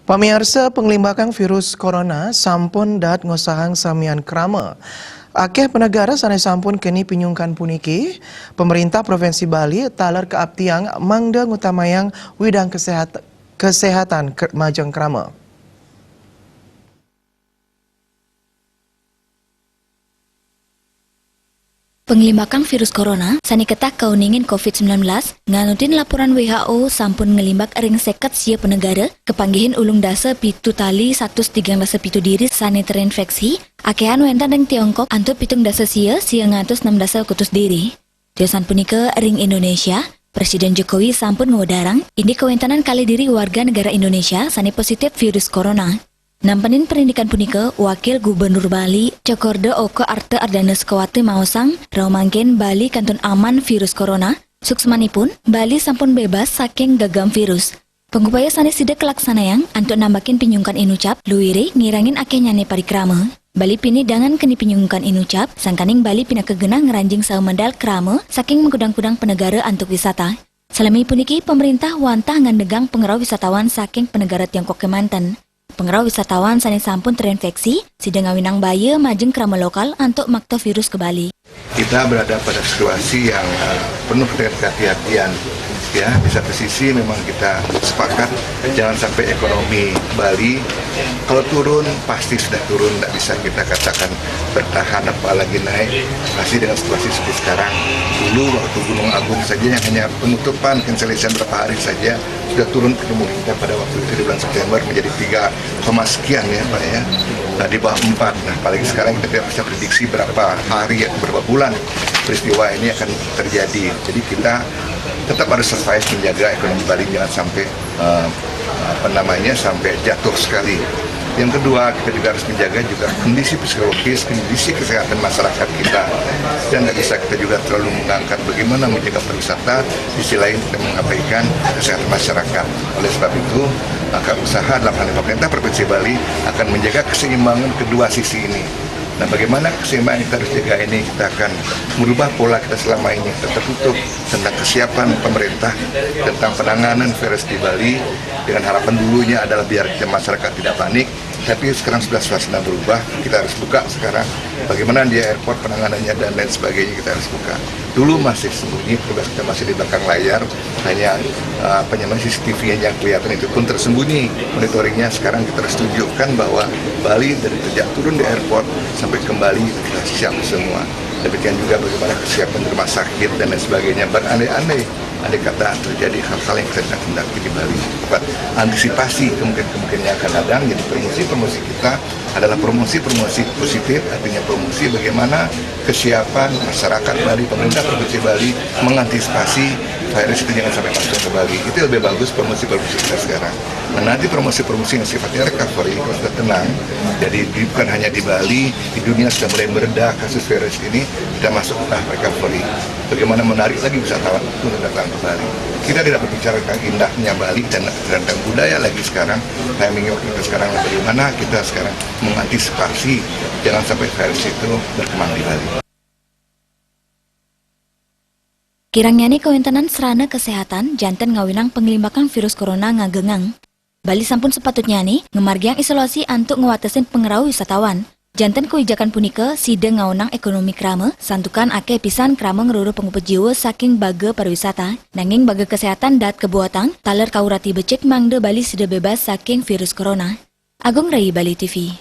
Pamirsa, pengelimbakan virus corona sampun dat ngosahang samian krama. Akeh penegara sanai sampun kini pinyungkan puniki. Pemerintah Provinsi Bali talar keabtiang mangda ngutamayang widang kesehatan majang krama. Pengelimbakan virus corona, sani ketak kauningin COVID-19, nganutin laporan WHO sampun ngelimbak ring seket sia penegara, kepanggihin ulung dasa pitu tali 113 pitu diri sani terinfeksi, akehan wentan ring Tiongkok antut pitung dasa sia 606 dasa kutus diri. Tiosan punika ring Indonesia, Presiden Jokowi sampun ngodarang, ini kewentanan kali diri warga negara Indonesia sani positif virus corona. Nampenin pendidikan punika, Wakil Gubernur Bali, Cokorda Oko Arte Ardana Sekawati Maosang, Raumangken Bali kantun aman virus corona, suksmanipun, Bali sampun bebas saking gagam virus. Pengupaya sani sidak kelaksanayang, antuk nambakin pinyungkan inucap, luwiri ngirangin akeh nyane parikrama. Bali pini dangan keni pinyungkan inucap, sangkaning Bali pina kegenang ngeranjing sawmendal krama, saking mengkudang-kudang penegara antuk wisata. Salami puniki, pemerintah wantah ngandegang pengerau wisatawan saking penegara Tiongkok Kemanten. Pengerau wisatawan sani sampun terinfeksi, sidang ngawinang baya majeng krama lokal untuk makto virus ke Bali. Kita berada pada situasi yang penuh dengan kehati-hatian. Ya, di satu sisi memang kita sepakat jangan sampai ekonomi Bali kalau turun pasti sudah turun, tidak bisa kita katakan bertahan apalagi naik masih dengan situasi seperti sekarang. Dulu waktu Gunung Agung saja yang hanya penutupan cancellation berapa hari saja sudah turun ketemu kita pada waktu itu di bulan September menjadi 3, sekian ya Pak ya. Nah di bawah 4. Nah apalagi sekarang kita tidak bisa prediksi berapa hari atau berapa bulan peristiwa ini akan terjadi. Jadi kita tetap harus survive menjaga ekonomi Bali jangan sampai sampai jatuh sekali. Yang kedua, kita juga harus menjaga juga kondisi psikologis, kondisi kesehatan masyarakat kita. Dan nggak bisa kita juga terlalu mengangkat bagaimana menjaga pariwisata, di sisi lain kita mengabaikan kesehatan masyarakat. Oleh sebab itu, maka usaha dalam hal ini pemerintah Provinsi Bali akan menjaga keseimbangan kedua sisi ini. Nah, bagaimana keseimbangan kita harus jaga ini, kita akan merubah pola kita selama ini tertutup tentang kesiapan pemerintah tentang penanganan virus di Bali dengan harapan dulunya adalah biar kita masyarakat tidak panik, tapi sekarang sudah suasana berubah, kita harus buka sekarang bagaimana di airport penanganannya dan lain sebagainya kita harus buka. Dulu masih sembunyi, petugas kita masih di belakang layar, hanya CCTV yang kelihatan itu pun tersembunyi monitoringnya. Sekarang kita harus tunjukkan bahwa Bali dari sejak turun di airport sampai kembali kita siap semua. Demikian juga bagaimana kesiapan rumah sakit dan lain sebagainya. Berandai-andai kata terjadi hal-hal yang kita hendaki di Bali. Antisipasi kemungkinan yang akan datang. Jadi promosi kita adalah promosi positif, artinya promosi bagaimana kesiapan masyarakat Bali, pemerintah Provinsi Bali mengantisipasi virus itu jangan sampai masuk ke Bali. Itu lebih bagus promosi kita sekarang. Nah, nanti promosi yang sifatnya recovery kalau sudah tenang, jadi bukan hanya di Bali, di dunia sudah mulai meredah kasus virus ini, kita masuk ke tahap recovery. Bagaimana menarik lagi wisatawan untuk datang ke Bali. Kita tidak berbicara tentang indahnya Bali dan tentang budaya lagi sekarang. Timing kita sekarang bagaimana kita sekarang mengantisipasi jangan sampai virus itu berkembang di Bali. Kirangnya nih kewentanan serana kesehatan jantan ngawinang pengelimbakan virus corona ngagengang. Bali sampun sepatutnya nih ngemargiang isolasi antuk ngewatasin pengerau wisatawan. Jantan kewijakan punika sidang ngaunang ekonomi krama, santukan akeh pisan krama ngeruru pengupet jiwa saking baga pariwisata. Nanging baga kesehatan dat kebuatan, taler kaurati becek mangde Bali sudah bebas saking virus corona. Agung Rai, Bali TV.